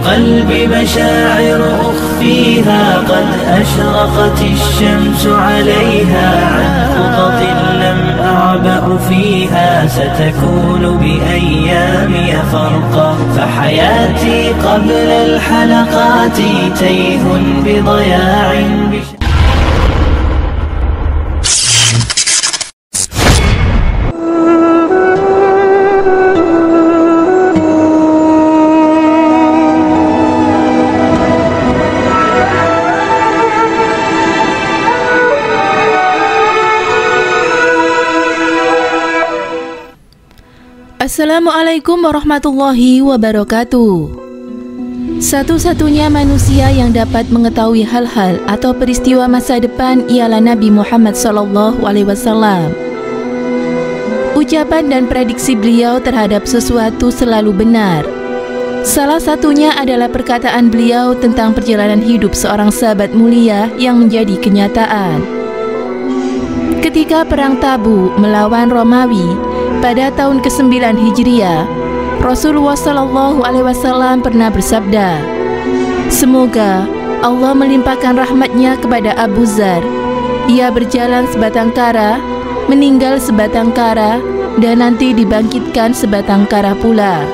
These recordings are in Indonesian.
قلبي مشاعر أخفيها قد أشرقت الشمس عليها عن خطط لم أعبأ فيها ستكون بأيامي فرقا فحياتي قبل الحلقات تيه بضياع Assalamualaikum warahmatullahi wabarakatuh. Satu-satunya manusia yang dapat mengetahui hal-hal atau peristiwa masa depan ialah Nabi Muhammad SAW. Ucapan dan prediksi beliau terhadap sesuatu selalu benar. Salah satunya adalah perkataan beliau tentang perjalanan hidup seorang sahabat mulia yang menjadi kenyataan. Ketika perang Tabuk melawan Romawi pada tahun ke-9 Hijriah, Rasulullah SAW pernah bersabda, "Semoga Allah melimpahkan rahmatnya kepada Abu Dzar. Ia berjalan sebatang kara, meninggal sebatang kara, dan nanti dibangkitkan sebatang kara pula."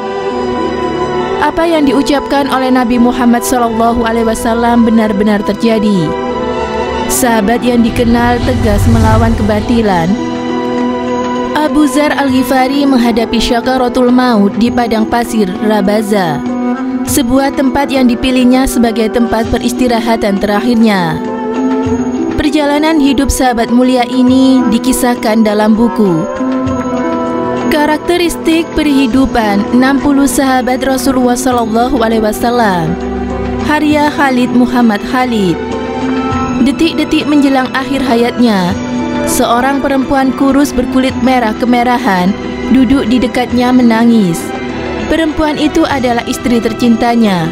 Apa yang diucapkan oleh Nabi Muhammad SAW benar-benar terjadi. Sahabat yang dikenal tegas melawan kebatilan, Abu Dzar Al-Ghifari menghadapi syakaratul maut di padang pasir Rabaza, sebuah tempat yang dipilihnya sebagai tempat peristirahatan terakhirnya. Perjalanan hidup sahabat mulia ini dikisahkan dalam buku Karakteristik Perhidupan 60 Sahabat Rasulullah SAW, Karya Khalid Muhammad Khalid. Detik-detik menjelang akhir hayatnya, seorang perempuan kurus berkulit merah kemerahan duduk di dekatnya menangis. Perempuan itu adalah istri tercintanya.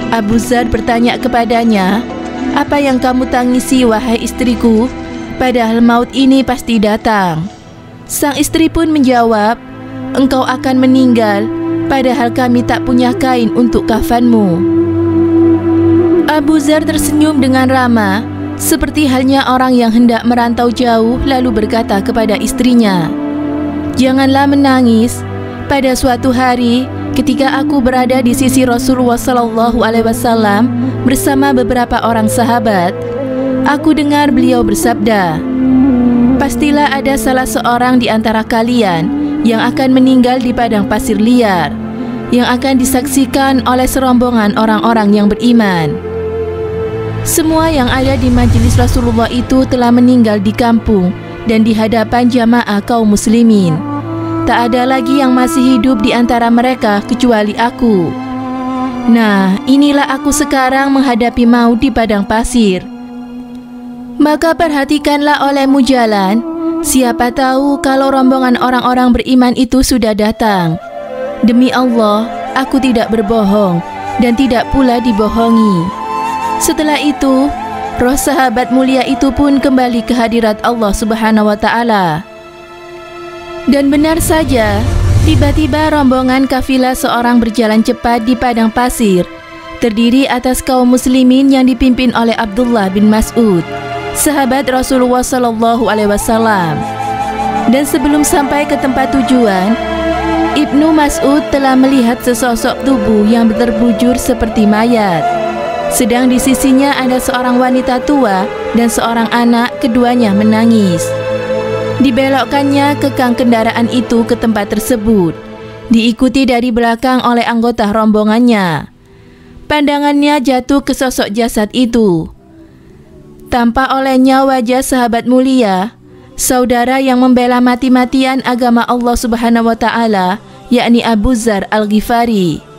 Abu Dzar bertanya kepadanya, "Apa yang kamu tangisi, wahai istriku? Padahal maut ini pasti datang." Sang istri pun menjawab, "Engkau akan meninggal, padahal kami tak punya kain untuk kafanmu." Abu Dzar tersenyum dengan ramah, seperti halnya orang yang hendak merantau jauh, lalu berkata kepada istrinya, "Janganlah menangis. Pada suatu hari, ketika aku berada di sisi Rasulullah SAW bersama beberapa orang sahabat, aku dengar beliau bersabda, 'Pastilah ada salah seorang di antara kalian yang akan meninggal di padang pasir liar, yang akan disaksikan oleh serombongan orang-orang yang beriman.' Semua yang ada di majelis Rasulullah itu telah meninggal di kampung dan di hadapan jamaah kaum muslimin. Tak ada lagi yang masih hidup di antara mereka kecuali aku. Nah, inilah aku sekarang menghadapi maut di padang pasir. Maka perhatikanlah olehmu jalan. Siapa tahu kalau rombongan orang-orang beriman itu sudah datang. Demi Allah, aku tidak berbohong dan tidak pula dibohongi." Setelah itu, roh sahabat mulia itu pun kembali ke hadirat Allah Subhanahu wa Ta'ala. Dan benar saja, tiba-tiba rombongan kafilah seorang berjalan cepat di padang pasir, terdiri atas kaum muslimin yang dipimpin oleh Abdullah bin Mas'ud, sahabat Rasulullah SAW. Dan sebelum sampai ke tempat tujuan, Ibnu Mas'ud telah melihat sesosok tubuh yang terbujur seperti mayat. Sedang di sisinya ada seorang wanita tua dan seorang anak, keduanya menangis. Dibelokkannya kekang kendaraan itu ke tempat tersebut, diikuti dari belakang oleh anggota rombongannya. Pandangannya jatuh ke sosok jasad itu. Tampak olehnya wajah sahabat mulia, saudara yang membela mati-matian agama Allah Subhanahu wa Ta'ala, yakni Abu Dzar Al-Ghifari.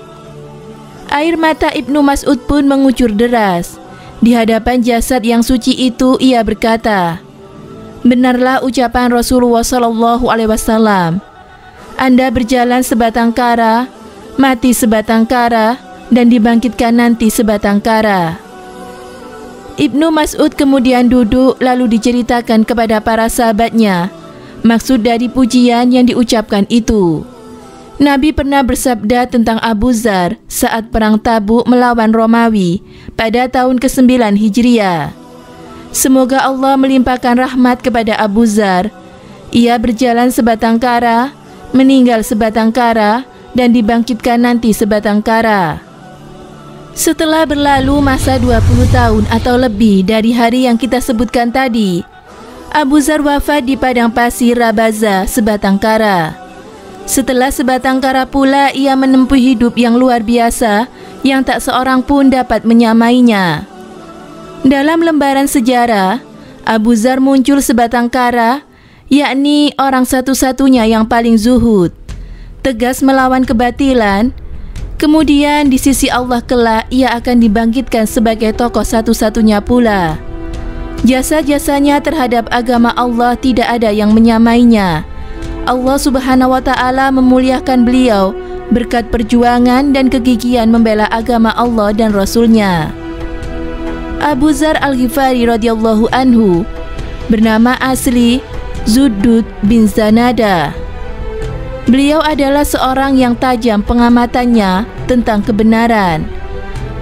Air mata Ibnu Mas'ud pun mengucur deras. Di hadapan jasad yang suci itu ia berkata, "Benarlah ucapan Rasulullah SAW. Anda berjalan sebatang kara, mati sebatang kara, dan dibangkitkan nanti sebatang kara." Ibnu Mas'ud kemudian duduk lalu diceritakan kepada para sahabatnya maksud dari pujian yang diucapkan itu. Nabi pernah bersabda tentang Abu Dzar saat perang Tabuk melawan Romawi pada tahun ke-9 Hijriah. Semoga Allah melimpahkan rahmat kepada Abu Dzar. Ia berjalan sebatang kara, meninggal sebatang kara, dan dibangkitkan nanti sebatang kara. Setelah berlalu masa 20 tahun atau lebih dari hari yang kita sebutkan tadi, Abu Dzar wafat di padang pasir Rabaza sebatang kara. Setelah sebatang kara pula ia menempuh hidup yang luar biasa yang tak seorang pun dapat menyamainya. Dalam lembaran sejarah, Abu Dzar muncul sebatang kara, yakni orang satu-satunya yang paling zuhud, tegas melawan kebatilan. Kemudian di sisi Allah kelak ia akan dibangkitkan sebagai tokoh satu-satunya pula. Jasa-jasanya terhadap agama Allah tidak ada yang menyamainya. Allah Subhanahu wa Ta'ala memuliakan beliau berkat perjuangan dan kegigihan membela agama Allah dan Rasul-Nya. Abu Dzar Al-Ghifari radhiyallahu anhu bernama asli Zuddud bin Zanada. Beliau adalah seorang yang tajam pengamatannya tentang kebenaran.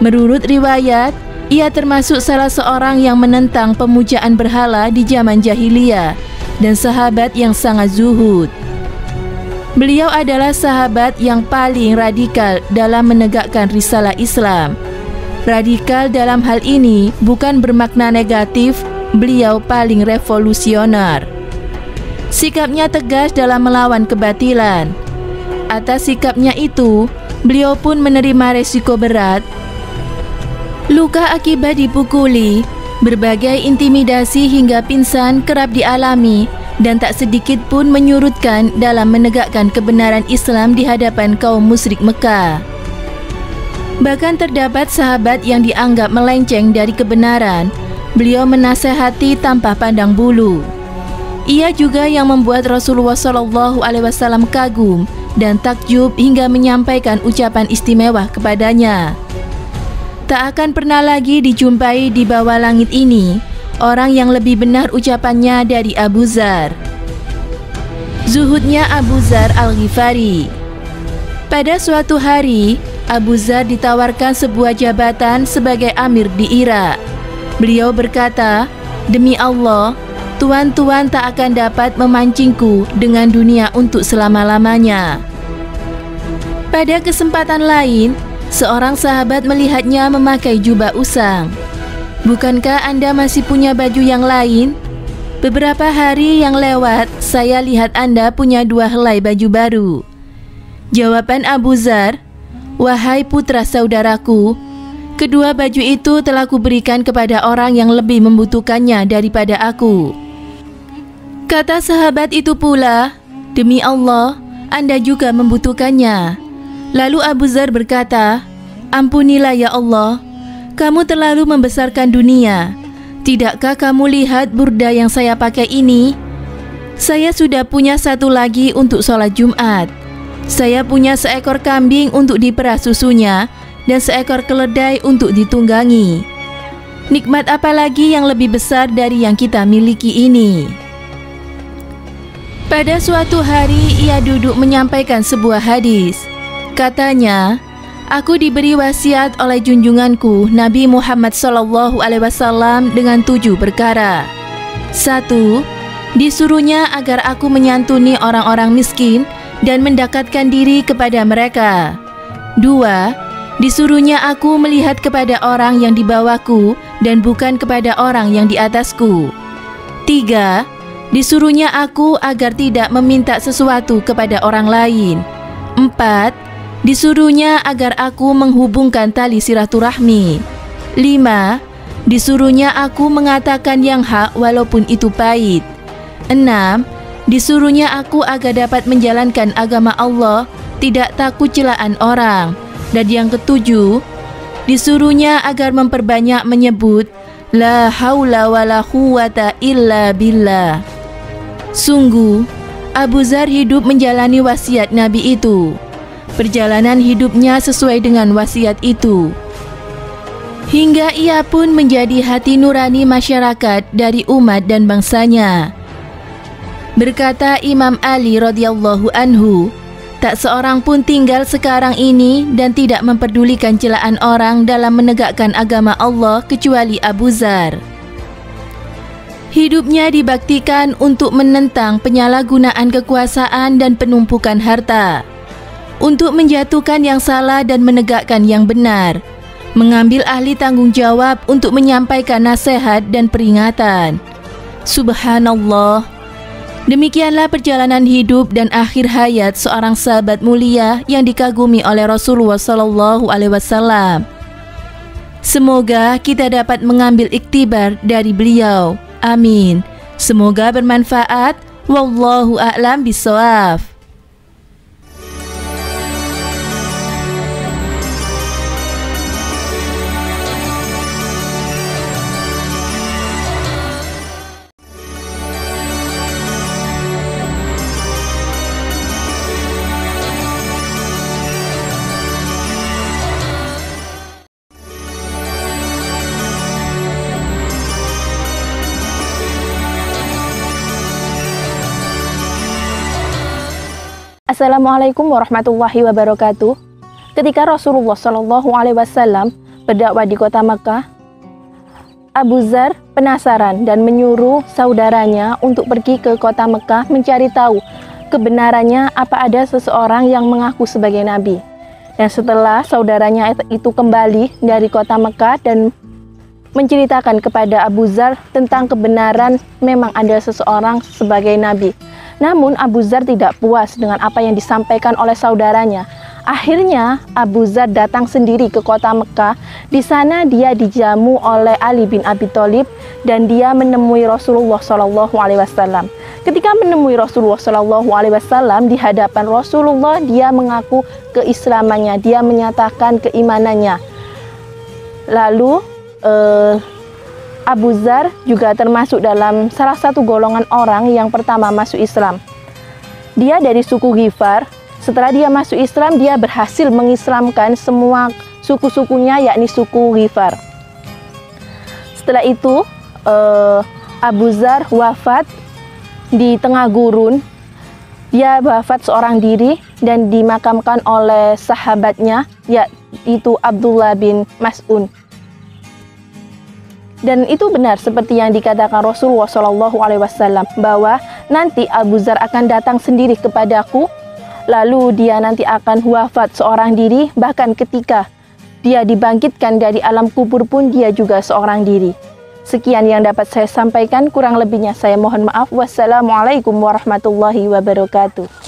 Menurut riwayat, ia termasuk salah seorang yang menentang pemujaan berhala di zaman jahiliyah dan sahabat yang sangat zuhud. Beliau adalah sahabat yang paling radikal dalam menegakkan risalah Islam. Radikal dalam hal ini bukan bermakna negatif, beliau paling revolusioner. Sikapnya tegas dalam melawan kebatilan. Atas sikapnya itu, beliau pun menerima resiko berat. Luka akibat dipukuli, berbagai intimidasi hingga pingsan kerap dialami dan tak sedikit pun menyurutkan dalam menegakkan kebenaran Islam di hadapan kaum musyrik Mekah. Bahkan terdapat sahabat yang dianggap melenceng dari kebenaran. Beliau menasehati tanpa pandang bulu. Ia juga yang membuat Rasulullah SAW kagum dan takjub hingga menyampaikan ucapan istimewa kepadanya. Tak akan pernah lagi dijumpai di bawah langit ini orang yang lebih benar ucapannya dari Abu Dzar. Zuhudnya Abu Dzar Al-Ghifari. Pada suatu hari, Abu Dzar ditawarkan sebuah jabatan sebagai amir di Irak. Beliau berkata, "Demi Allah, tuan-tuan tak akan dapat memancingku dengan dunia untuk selama-lamanya." Pada kesempatan lain, seorang sahabat melihatnya memakai jubah usang. "Bukankah Anda masih punya baju yang lain? Beberapa hari yang lewat, saya lihat Anda punya 2 helai baju baru." Jawaban Abu Dzar, "Wahai putra saudaraku, kedua baju itu telah kuberikan kepada orang yang lebih membutuhkannya daripada aku." Kata sahabat itu pula, "Demi Allah, Anda juga membutuhkannya." Lalu Abu Dzar berkata, "Ampunilah ya Allah, kamu terlalu membesarkan dunia. Tidakkah kamu lihat burda yang saya pakai ini? Saya sudah punya satu lagi untuk sholat Jumat. Saya punya seekor kambing untuk diperah susunya dan seekor keledai untuk ditunggangi. Nikmat apa lagi yang lebih besar dari yang kita miliki ini?" Pada suatu hari ia duduk menyampaikan sebuah hadis. Katanya, "Aku diberi wasiat oleh junjunganku Nabi Muhammad SAW dengan 7 perkara. 1. Disuruhnya agar aku menyantuni orang-orang miskin dan mendekatkan diri kepada mereka. 2. Disuruhnya aku melihat kepada orang yang di bawahku dan bukan kepada orang yang di atasku. 3. Disuruhnya aku agar tidak meminta sesuatu kepada orang lain. 4. Disuruhnya agar aku menghubungkan tali silaturahmi. 5. Disuruhnya aku mengatakan yang hak walaupun itu pahit. 6. Disuruhnya aku agar dapat menjalankan agama Allah, tidak takut celaan orang. Dan yang ke-7, disuruhnya agar memperbanyak menyebut La haula wa la quwwata illa billah." Sungguh, Abu Dzar hidup menjalani wasiat Nabi itu. Perjalanan hidupnya sesuai dengan wasiat itu, hingga ia pun menjadi hati nurani masyarakat dari umat dan bangsanya. Berkata Imam Ali radhiyallahu anhu, Tak seorang pun tinggal sekarang ini dan tidak memperdulikan celaan orang dalam menegakkan agama Allah kecuali Abu Dzar. Hidupnya dibaktikan untuk menentang penyalahgunaan kekuasaan dan penumpukan harta, untuk menjatuhkan yang salah dan menegakkan yang benar, mengambil ahli tanggung jawab untuk menyampaikan nasihat dan peringatan. Subhanallah. Demikianlah perjalanan hidup dan akhir hayat seorang sahabat mulia yang dikagumi oleh Rasulullah SAW. Semoga kita dapat mengambil iktibar dari beliau. Amin. Semoga bermanfaat. Wallahu a'lam bishawab. Assalamualaikum warahmatullahi wabarakatuh. Ketika Rasulullah SAW berdakwah di kota Mekah, Abu Dzar penasaran dan menyuruh saudaranya untuk pergi ke kota Mekah mencari tahu kebenarannya apa ada seseorang yang mengaku sebagai nabi. Dan setelah saudaranya itu kembali dari kota Mekah dan menceritakan kepada Abu Dzar tentang kebenaran memang ada seseorang sebagai nabi. Namun Abu Dzar tidak puas dengan apa yang disampaikan oleh saudaranya. Akhirnya Abu Dzar datang sendiri ke kota Mekah. Di sana dia dijamu oleh Ali bin Abi Thalib dan dia menemui Rasulullah SAW. Ketika menemui Rasulullah SAW di hadapan Rasulullah, dia mengaku keislamannya, dia menyatakan keimanannya. Lalu Abu Dzar juga termasuk dalam salah satu golongan orang yang pertama masuk Islam. Dia dari suku Ghifar. Setelah dia masuk Islam, dia berhasil mengislamkan semua suku-sukunya, yakni suku Ghifar. Setelah itu, Abu Dzar wafat di tengah gurun. Dia wafat seorang diri dan dimakamkan oleh sahabatnya, yaitu Abdullah bin Mas'ud. Dan itu benar seperti yang dikatakan Rasulullah SAW, bahwa nanti Abu Dzar akan datang sendiri kepadaku, lalu dia nanti akan wafat seorang diri, bahkan ketika dia dibangkitkan dari alam kubur pun dia juga seorang diri. Sekian yang dapat saya sampaikan, kurang lebihnya saya mohon maaf. Wassalamualaikum warahmatullahi wabarakatuh.